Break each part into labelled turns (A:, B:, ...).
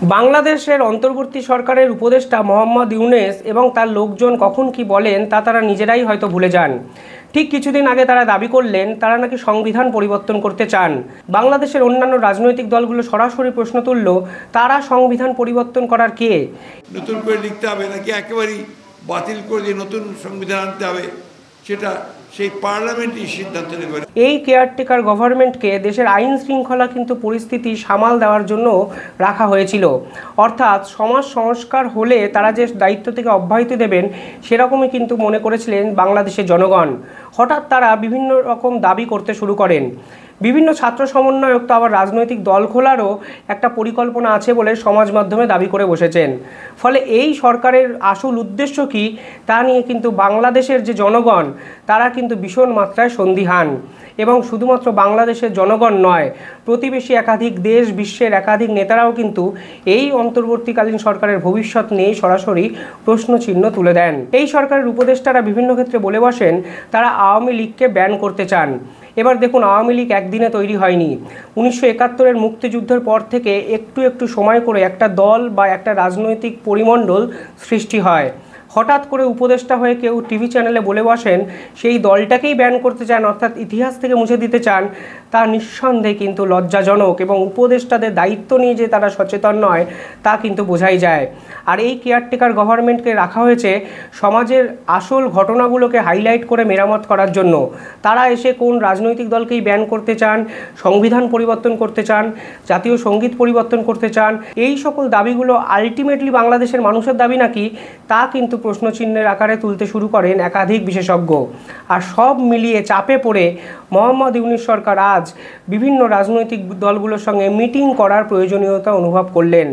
A: বাংলাদেশের অন্তর্বর্তী সরকারের উপদেষ্টা মোহাম্মদ ইউনূস এবং তার লোকজন কখন কি বলেন তা তারা নিজেরাই হয়তো ভুলে যান। ঠিক কিছুদিন আগে তারা দাবি করলেন তারা নাকি সংবিধান পরিবর্তন করতে চান। বাংলাদেশের অন্যান্য রাজনৈতিক দলগুলো সরাসরি প্রশ্ন তুলল, তারা সংবিধান পরিবর্তন করার কে?
B: নতুন করে লিখতে হবে নাকি একেবারেই বাতিল করে দিয়ে নতুন সংবিধান আনতে হবে, সেটা সেই পার্লামেন্টই সিদ্ধান্ত নেবে।
A: এই কেয়ারটেকার গভর্নমেন্টকে দেশের আইন শৃঙ্খলা কিন্তু পরিস্থিতি সামাল দেওয়ার জন্য রাখা হয়েছিল। অর্থাৎ সমাজ সংস্কার হলে তারা যে দায়িত্ব থেকে অব্যাহতি দেবেন সেরকমই কিন্তু মনে করেছিলেন বাংলাদেশের জনগণ। হঠাৎ তারা বিভিন্ন রকম দাবি করতে শুরু করেন। বিভিন্ন ছাত্র সমন্বয়ক তো আবার রাজনৈতিক দল খোলারও একটা পরিকল্পনা আছে বলে সমাজ মাধ্যমে দাবি করে বসেছেন। ফলে এই সরকারের আসল উদ্দেশ্য কী তা নিয়ে কিন্তু বাংলাদেশের যে জনগণ তারা কিন্তু ভীষণ মাত্রায় সন্দিহান। এবং শুধুমাত্র বাংলাদেশের জনগণ নয়, প্রতিবেশী একাধিক দেশ, বিশ্বের একাধিক নেতারাও কিন্তু এই অন্তর্বর্তীকালীন সরকারের ভবিষ্যৎ নিয়ে সরাসরি প্রশ্নচিহ্ন তুলে দেন। এই সরকারের উপদেষ্টারা বিভিন্ন ক্ষেত্রে বলে বসেন তারা আওয়ামী লীগকে ব্যান করতে চান। এবার দেখুন, আওয়ামী লীগ একদিনে তৈরি হয়নি। 1971-এর মুক্তিযুদ্ধের পর থেকে একটু একটু সময় করে একটা দল বা একটা রাজনৈতিক পরিমণ্ডল সৃষ্টি হয়। হঠাৎ করে উপদেষ্টা হয়ে কেউ টিভি চ্যানেলে বলে বসেন সেই দলটাকেই ব্যান করতে চান, অর্থাৎ ইতিহাস থেকে মুছে দিতে চান, তা নিঃসন্দেহে কিন্তু লজ্জাজনক। এবং উপদেষ্টাদের দায়িত্ব নিয়ে যে তারা সচেতন নয় তা কিন্তু বোঝাই যায়। আর এই কেয়ারটেকার গভর্নমেন্টকে রাখা হয়েছে সমাজের আসল ঘটনাগুলোকে হাইলাইট করে মেরামত করার জন্য। তারা এসে কোন রাজনৈতিক দলকেই ব্যান করতে চান, সংবিধান পরিবর্তন করতে চান, জাতীয় সঙ্গীত পরিবর্তন করতে চান, এই সকল দাবিগুলো আলটিমেটলি বাংলাদেশের মানুষের দাবি নাকি তা কিন্তু প্রশ্নচিহ্নের আকারে তুলতে শুরু করেন একাধিক বিশেষজ্ঞ। আর সব মিলিয়ে চাপে পড়ে মোহাম্মদ ইউনূস সরকার আজ বিভিন্ন রাজনৈতিক দলগুলোর সঙ্গে মিটিং করার প্রয়োজনীয়তা অনুভব করলেন।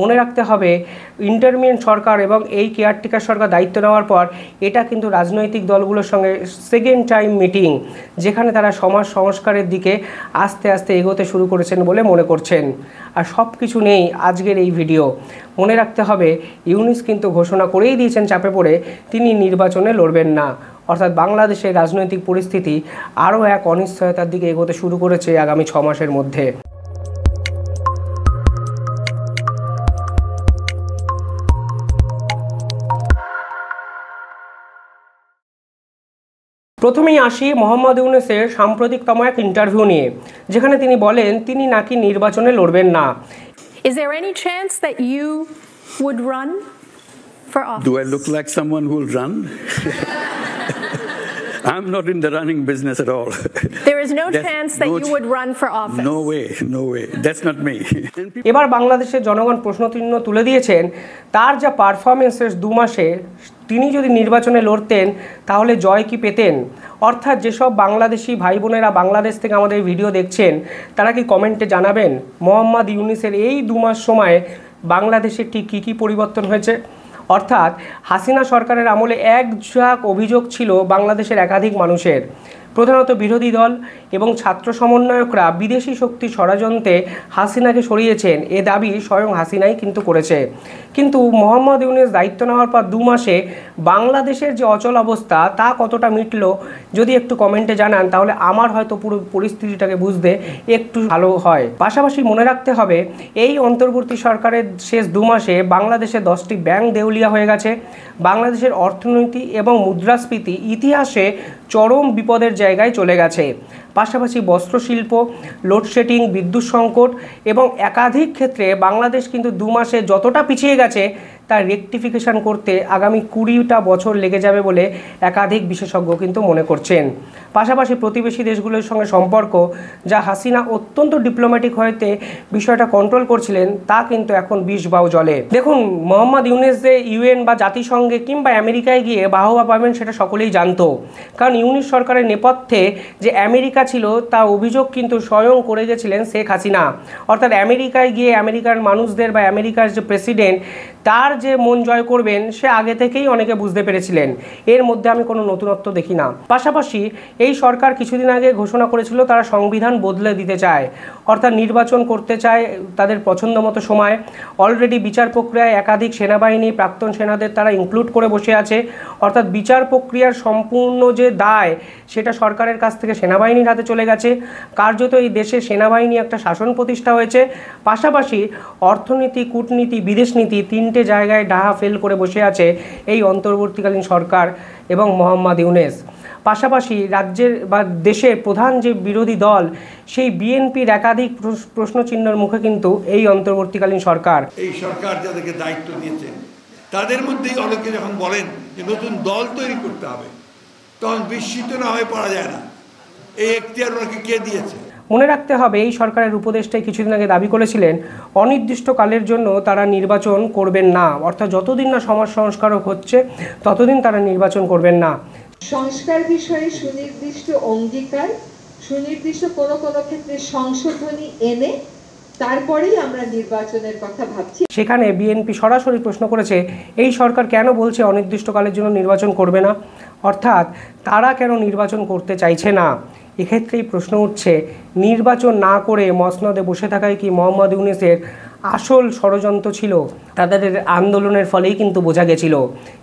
A: মনে রাখতে হবে, ইন্টারিম সরকার এবং এই কেয়ারটেকার সরকার দায়িত্ব নেওয়ার পর এটা কিন্তু রাজনৈতিক দলগুলোর সঙ্গে সেকেন্ড টাইম মিটিং, যেখানে তারা সমাজ সংস্কারের দিকে আস্তে আস্তে এগোতে শুরু করেছেন বলে মনে করছেন। আর সব কিছু নেই আজকের এই ভিডিও। মনে রাখতে হবে, ইউনূস কিন্তু ঘোষণা করেই দিয়েছেন চাপে পড়ে তিনি নির্বাচনে লড়বেন না। অর্থাৎ বাংলাদেশের রাজনৈতিক পরিস্থিতি আরও এক অনিশ্চয়তার দিকে এগোতে শুরু করেছে আগামী 6 মাসের মধ্যে। প্রথমেই আসি মোহাম্মদ ইউনূসের সাম্প্রতিকতম এক ইন্টারভিউ নিয়ে, যেখানে তিনি বলেন তিনি নাকি নির্বাচনে লড়বেন না।
C: Is there any chance that you would run for office?
D: Do I look like someone who will run? I'm not in the running business at all.
C: There is no chance that you would run for office.
D: No way, no way. That's not me.
A: এবার বাংলাদেশের জনগণ প্রশ্নচিহ্ন তুলে দিয়েছেন তার যা পারফরমেন্সের 2 মাসে তিনি যদি নির্বাচনে লড়তেন তাহলে জয় কি পেতেন। অর্থাৎ যেসব বাংলাদেশি ভাই বোনেরা বাংলাদেশ থেকে আমাদের ভিডিও দেখছেন তারা কি কমেন্টে জানাবেন মোহাম্মদ ইউনূসের এই 2 মাস সময়ে বাংলাদেশের ঠিক কী কী পরিবর্তন হয়েছে। অর্থাৎ হাসিনা সরকারের আমলে এক ঝাঁক অভিযোগ ছিল বাংলাদেশের একাধিক মানুষের, প্রধানত বিরোধী দল এবং ছাত্র সমন্বয়করা বিদেশি শক্তি ষড়যন্ত্রে হাসিনাকে সরিয়েছেন, এ দাবি স্বয়ং হাসিনাই কিন্তু করেছে। কিন্তু মোহাম্মদ ইউনূস দায়িত্ব নেওয়ার পর 2 মাসে বাংলাদেশের যে অচল অবস্থা তা কতটা মিটল যদি একটু কমেন্টে জানান তাহলে আমার হয়তো পুরো পরিস্থিতিটাকে বুঝতে একটু ভালো হয়। পাশাপাশি মনে রাখতে হবে, এই অন্তর্বর্তী সরকারের শেষ 2 মাসে বাংলাদেশে 10টি ব্যাংক দেউলিয়া হয়ে গেছে। বাংলাদেশের অর্থনীতি এবং মুদ্রাস্ফীতি ইতিহাসে চরম বিপদের জায়গায় চলে গেছে। পাশাপাশি বস্ত্রশিল্প, লোডশেডিং, বিদ্যুৎ সংকট এবং একাধিক ক্ষেত্রে বাংলাদেশ কিন্তু 2 মাসে যতটা পিছিয়ে গেছে তা রেকটিফিকেশন করতে আগামী 20টা বছর লেগে যাবে বলে একাধিক বিশেষজ্ঞ কিন্তু মনে করছেন। পাশাপাশি প্রতিবেশী দেশগুলোর সঙ্গে সম্পর্ক, যা হাসিনা অত্যন্ত ডিপ্লোম্যাটিক হইতে বিষয়টা কন্ট্রোল করছিলেন, তা কিন্তু এখন বিষ বাও জলে। দেখুন, মোহাম্মদ ইউনূস যে ইউএন বা জাতিসংঘে কিংবা আমেরিকায় গিয়ে বাহবা পাবেন সেটা সকলেই জানতো, কারণ ইউনূস সরকারের নেপথ্যে যে আমেরিকা ছিল তা অভিযোগ কিন্তু স্বয়ং করে গেছিলেন শেখ হাসিনা। অর্থাৎ আমেরিকায় গিয়ে আমেরিকার মানুষদের বা আমেরিকার যে প্রেসিডেন্ট তার যে মন জয় করবেন সে আগে থেকেই অনেকে বুঝতে পেরেছিলেন। এর মধ্যে আমি কোনো নতুনত্ব দেখি না। পাশাপাশি এই সরকার কিছুদিন আগে ঘোষণা করেছিল তারা সংবিধান বদলে দিতে চায়, অর্থাৎ নির্বাচন করতে চায় তাদের পছন্দ মতো সময়। অলরেডি বিচার প্রক্রিয়ায় একাধিক সেনাবাহিনী, প্রাক্তন সেনাদের তারা ইনক্লুড করে বসে আছে, অর্থাৎ বিচার প্রক্রিয়ার সম্পূর্ণ যে দায় সেটা সরকারের কাছ থেকে সেনাবাহিনীর হাতে চলে গেছে। কার্যত এই দেশে সেনাবাহিনী একটা শাসন প্রতিষ্ঠা হয়েছে। পাশাপাশি অর্থনীতি, কূটনীতি, বিদেশ নীতি তিনটে জায়গায় ডাহা ফেল করে বসে আছে এই অন্তর্বর্তীকালীন সরকার এবং মোহাম্মদ ইউনূস। পাশাপাশি রাজ্যের বা দেশের প্রধান যে বিরোধী দল সেই বিএনপির একাধিক প্রশ্নচিহ্নের মুখে কিন্তু এই অন্তর্বর্তীকালীন সরকার।
B: এই সরকার যাদেরকে দায়িত্ব দিয়েছে তাদের মধ্যেই অনেকে যখন বলেন যে নতুন দল তৈরি করতে হবে, তখন বিস্মিত না হয়ে পড়া যায় না এই এখতিয়ার ওনাকে কে দিয়েছে।
A: মনে রাখতে হবে এই সরকারের উপদেষ্টাই কিছুদিন আগে দাবি করেছিলেন অনির্দিষ্টকালের জন্য তারা নির্বাচন করবেন না, অর্থাৎ যতদিন না সমাজ সংস্কারক হচ্ছে ততদিন তারা নির্বাচন করবেন না।
E: সংস্কার বিষয়ে সুনির্দিষ্ট অঙ্গীকার, সুনির্দিষ্ট কোনো কোনো ক্ষেত্রে সংশোধনী এনে তারপরেই আমরা নির্বাচনের কথা ভাবছি।
A: সেখানে বিএনপি সরাসরি প্রশ্ন করেছে এই সরকার কেন বলছে অনির্দিষ্টকালের জন্য নির্বাচন করবে না, অর্থাৎ তারা কেন নির্বাচন করতে চাইছে না। এক্ষেত্রেই প্রশ্ন উঠছে নির্বাচন না করে মসনদে বসে থাকায় কি মোহাম্মদ ইউনূসের আসল ষড়যন্ত্র ছিল? তাদের আন্দোলনের ফলেই কিন্তু বোঝা গেছিল,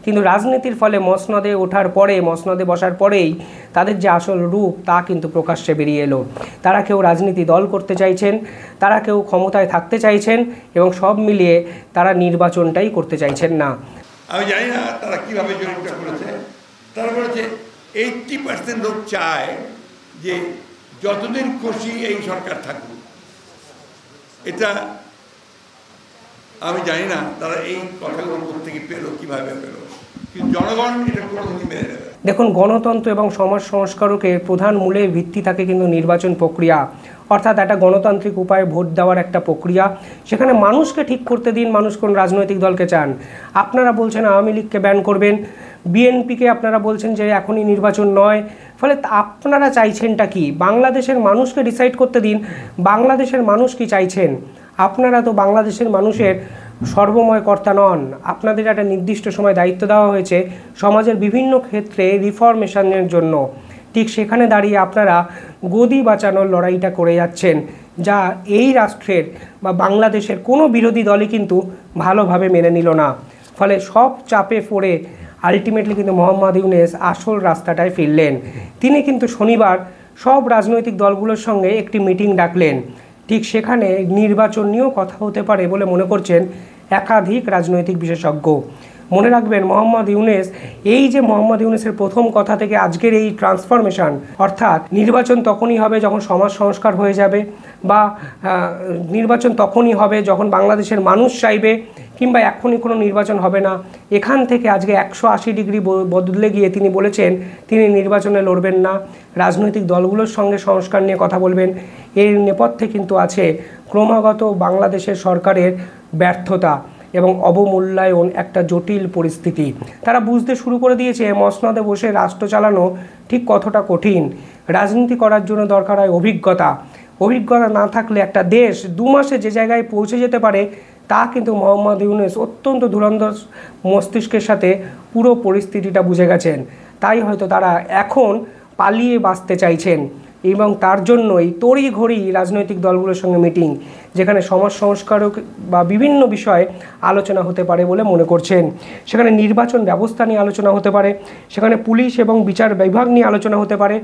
A: কিন্তু রাজনীতির ফলে মসনদে ওঠার পরে, মসনদে বসার পরেই তাদের যে আসল রূপ তা কিন্তু প্রকাশ্যে বেরিয়ে এলো। তারা কেউ রাজনীতি দল করতে চাইছেন, তারা কেউ ক্ষমতায় থাকতে চাইছেন এবং সব মিলিয়ে তারা নির্বাচনটাই করতে চাইছেন না।
B: আমি জানি না তারা কীভাবে জরিপটা করেছে। তারা বলেছে 80% লোক চায় যে যতদিন খুশি এই সরকার থাকুক। এটা আমি জানি না তারা এই কথাগুলো থেকে পেলো, কীভাবে পেলো, কিন্তু জনগণ এটা কোনোদিনই মেনে নেবে।
A: দেখুন, গণতন্ত্র এবং সমাজ সংস্কারকের প্রধান মূলের ভিত্তি থাকে কিন্তু নির্বাচন প্রক্রিয়া, অর্থাৎ একটা গণতান্ত্রিক উপায়ে ভোট দেওয়ার একটা প্রক্রিয়া। সেখানে মানুষকে ঠিক করতে দিন মানুষ কোন রাজনৈতিক দলকে চান। আপনারা বলছেন আওয়ামী লীগকে ব্যান করবেন, বিএনপিকে আপনারা বলছেন যে এখনই নির্বাচন নয়, ফলে আপনারা চাইছেনটা কি? বাংলাদেশের মানুষকে ডিসাইড করতে দিন বাংলাদেশের মানুষ কি চাইছেন। আপনারা তো বাংলাদেশের মানুষের সর্বময় কর্তা নন। আপনাদের একটা নির্দিষ্ট সময় দায়িত্ব দেওয়া হয়েছে সমাজের বিভিন্ন ক্ষেত্রে রিফরমেশনের জন্য। ঠিক সেখানে দাঁড়িয়ে আপনারা গদি বাঁচানোর লড়াইটা করে যাচ্ছেন, যা এই রাষ্ট্রের বা বাংলাদেশের কোনো বিরোধী দলই কিন্তু ভালোভাবে মেনে নিল না। ফলে সব চাপে পড়ে আলটিমেটলি কিন্তু মোহাম্মদ ইউনূস আসল রাস্তাটায় ফিরলেন। তিনি কিন্তু শনিবার সব রাজনৈতিক দলগুলোর সঙ্গে একটি মিটিং ডাকলেন। ঠিক সেখানে নির্বাচন নিয়েও কথা হতে পারে বলে মনে করছেন একাধিক রাজনৈতিক বিশেষজ্ঞ। মনে রাখবেন মোহাম্মদ ইউনূস, এই যে মোহাম্মদ ইউনূসের প্রথম কথা থেকে আজকের এই ট্রান্সফরমেশন, অর্থাৎ নির্বাচন তখনই হবে যখন সমাজ সংস্কার হয়ে যাবে, বা নির্বাচন তখনই হবে যখন বাংলাদেশের মানুষ চাইবে, কিংবা এখনই কোনো নির্বাচন হবে না, এখান থেকে আজকে 180 ডিগ্রি বদলে গিয়ে তিনি বলেছেন তিনি নির্বাচনে লড়বেন না, রাজনৈতিক দলগুলোর সঙ্গে সংস্কার নিয়ে কথা বলবেন। এর নেপথ্যে কিন্তু আছে ক্রমাগত বাংলাদেশের সরকারের ব্যর্থতা এবং অবমূল্যায়ন, একটা জটিল পরিস্থিতি। তারা বুঝতে শুরু করে দিয়েছে মসনদে বসে রাষ্ট্র চালানো ঠিক কতটা কঠিন। রাজনীতি করার জন্য দরকার হয় অভিজ্ঞতা। অভিজ্ঞতা না থাকলে একটা দেশ 2 মাসে যে জায়গায় পৌঁছে যেতে পারে তা কিন্তু মোহাম্মদ ইউনূস অত্যন্ত ধুরন্ধর মস্তিষ্কের সাথে পুরো পরিস্থিতিটা বুঝে গেছেন। তাই হয়তো তারা এখন পালিয়ে বাঁচতে চাইছেন এবং তার জন্যই তড়িঘড়ি রাজনৈতিক দলগুলোর সঙ্গে মিটিং, যেখানে সমাজ সংস্কারক বা বিভিন্ন বিষয়ে আলোচনা হতে পারে বলে মনে করছেন। সেখানে নির্বাচন ব্যবস্থা নিয়ে আলোচনা হতে পারে, সেখানে পুলিশ এবং বিচার বিভাগ নিয়ে আলোচনা হতে পারে,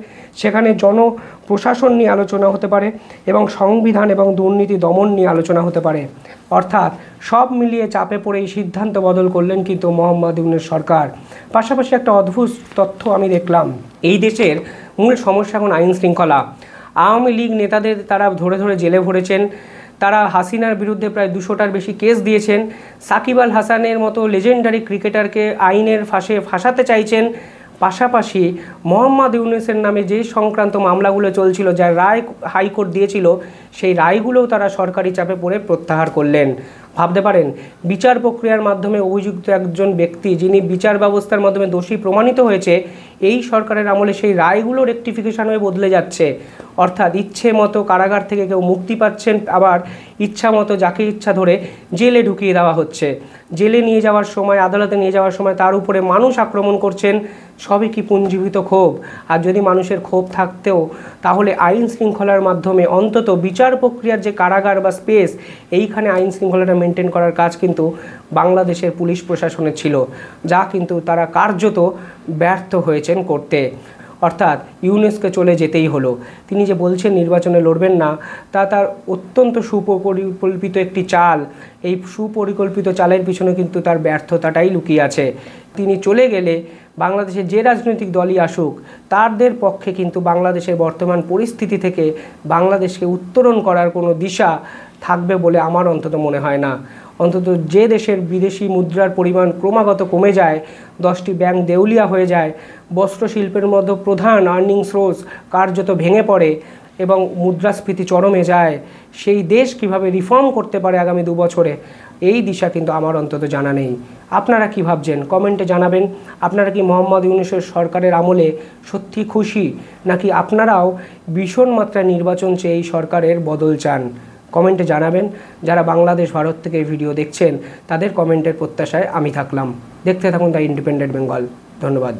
A: সেখানে জনপ্রশাসন নিয়ে আলোচনা হতে পারে এবং সংবিধান এবং দুর্নীতি দমন নিয়ে আলোচনা হতে পারে। অর্থাৎ সব মিলিয়ে চাপে পড়ে এই সিদ্ধান্ত বদল করলেন কিন্তু মোহাম্মদ ইউনূস সরকার। পাশাপাশি একটা অদ্ভুত তথ্য আমি দেখলাম, এই দেশের মূল সমস্যা এখন আইন শৃঙ্খলা। আওয়ামী লীগ নেতাদের তারা ধরে ধরে জেলে ভরেছেন, তারা হাসিনার বিরুদ্ধে প্রায় 200টার বেশি কেস দিয়েছেন, সাকিব আল হাসানের মতো লেজেন্ডারি ক্রিকেটারকে আইনের ফাঁসে ফাঁসাতে চাইছেন। পাশাপাশি মোহাম্মদ ইউনূসের নামে যে সংক্রান্ত মামলাগুলো চলছিল, যার রায় হাইকোর্ট দিয়েছিল, সেই রায়গুলোও তারা সরকারি চাপে পড়ে প্রত্যাহার করলেন। ভাবতে পারেন বিচার প্রক্রিয়ার মাধ্যমে অভিযুক্ত একজন ব্যক্তি যিনি বিচার ব্যবস্থার মাধ্যমে দোষী প্রমাণিত হয়েছে, এই সরকারের আমলে সেই রায়গুলো রেকটিফিকেশন হয়ে বদলে যাচ্ছে। অর্থাৎ ইচ্ছে মতো কারাগার থেকে কেউ মুক্তি পাচ্ছেন, আবার ইচ্ছা মতো যাকে ইচ্ছা ধরে জেলে ঢুকিয়ে দেওয়া হচ্ছে। জেলে নিয়ে যাওয়ার সময়, আদালতে নিয়ে যাওয়ার সময় তার উপরে মানুষ আক্রমণ করছেন। সবই কি পুঞ্জীভূত ক্ষোভ? আর যদি মানুষের ক্ষোভ থাকতেও, তাহলে আইন শৃঙ্খলার মাধ্যমে অন্তত বিচার প্রক্রিয়ার যে কারাগার বা স্পেস, এইখানে আইন শৃঙ্খলাটা মেনটেন করার কাজ কিন্তু বাংলাদেশের পুলিশ প্রশাসনের ছিল, যা কিন্তু তারা কার্যত ব্যর্থ হয়েছেন করতে। অর্থাৎ ইউনেস্কো চলে যেতেই হলো। তিনি যে বলছেন নির্বাচনে লড়বেন না, তা তার অত্যন্ত সুপরিকল্পিত একটি চাল। এই সুপরিকল্পিত চালের পিছনে কিন্তু তার ব্যর্থতাটাই লুকিয়ে আছে। তিনি চলে গেলে বাংলাদেশের যে রাজনৈতিক দলই আসুক, তাদের পক্ষে কিন্তু বাংলাদেশের বর্তমান পরিস্থিতি থেকে বাংলাদেশকে উত্তরণ করার কোনো দিশা থাকবে বলে আমার অন্তত মনে হয় না। অন্তত যে দেশের বিদেশি মুদ্রার পরিমাণ ক্রমাগত কমে যায়, 10টি ব্যাংক দেউলিয়া হয়ে যায়, বস্ত্রশিল্পের মধ্যে প্রধান আর্নিং সোর্স কার্যত ভেঙে পড়ে এবং মুদ্রাস্ফীতি চরমে যায়, সেই দেশ কিভাবে রিফর্ম করতে পারে আগামী 2 বছরে, এই দিশা কিন্তু আমার অন্তত জানা নেই। আপনারা কি ভাবছেন কমেন্টে জানাবেন। আপনারা কি মোহাম্মদ ইউনূসের সরকারের আমলে সত্যি খুশি, নাকি আপনারাও ভীষণ মাত্রায় নির্বাচন চেয়ে এই সরকারের বদল চান? কমেন্টে জানাবেন। যারা বাংলাদেশ ভারত থেকে এই ভিডিও দেখছেন, তাদের কমেন্টের প্রত্যাশায় আমি থাকলাম। দেখতে থাকুন দ্য ইন্ডিপেন্ডেন্ট বেঙ্গল। ধন্যবাদ।